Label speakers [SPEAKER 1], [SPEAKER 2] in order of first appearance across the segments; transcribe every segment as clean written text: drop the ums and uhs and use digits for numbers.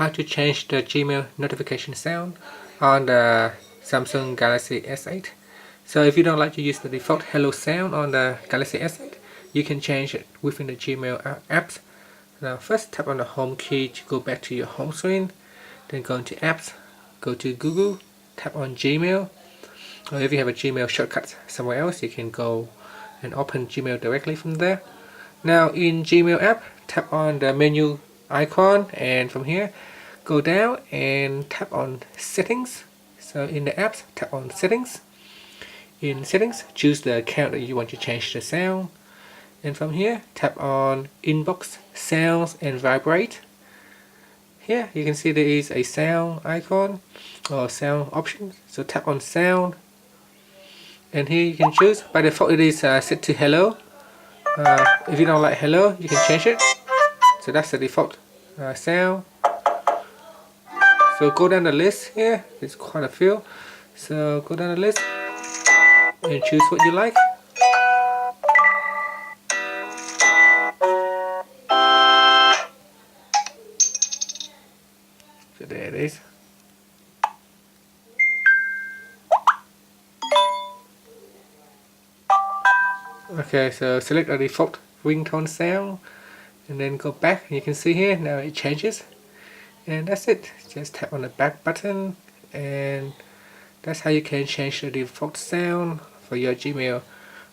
[SPEAKER 1] how to change the Gmail notification sound on the Samsung Galaxy S8. So if you don't like to use the default hello sound on the Galaxy S8, you can change it within the Gmail apps. Now first tap on the home key to go back to your home screen, then go into apps, go to Google, tap on Gmail, or if you have a Gmail shortcut somewhere else, you can go and open Gmail directly from there. Now in Gmail app, tap on the menu icon, and from here go down and tap on settings. So in the apps, tap on settings. In settings, choose the account that you want to change the sound, and from here tap on inbox, sounds and vibrate. Here you can see there is a sound icon or sound option, so tap on sound, and here you can choose. By default it is set to hello. If you don't like hello, you can change it. So that's the default sound. So go down the list here, there's quite a few. So go down the list and choose what you like. So there it is. Okay, so select the default ringtone sound and then go back, and you can see here now it changes, and that's it. Just tap on the back button, and that's how you can change the default sound for your Gmail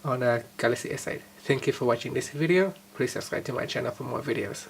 [SPEAKER 1] on a Galaxy S8. Thank you for watching this video. Please subscribe to my channel for more videos.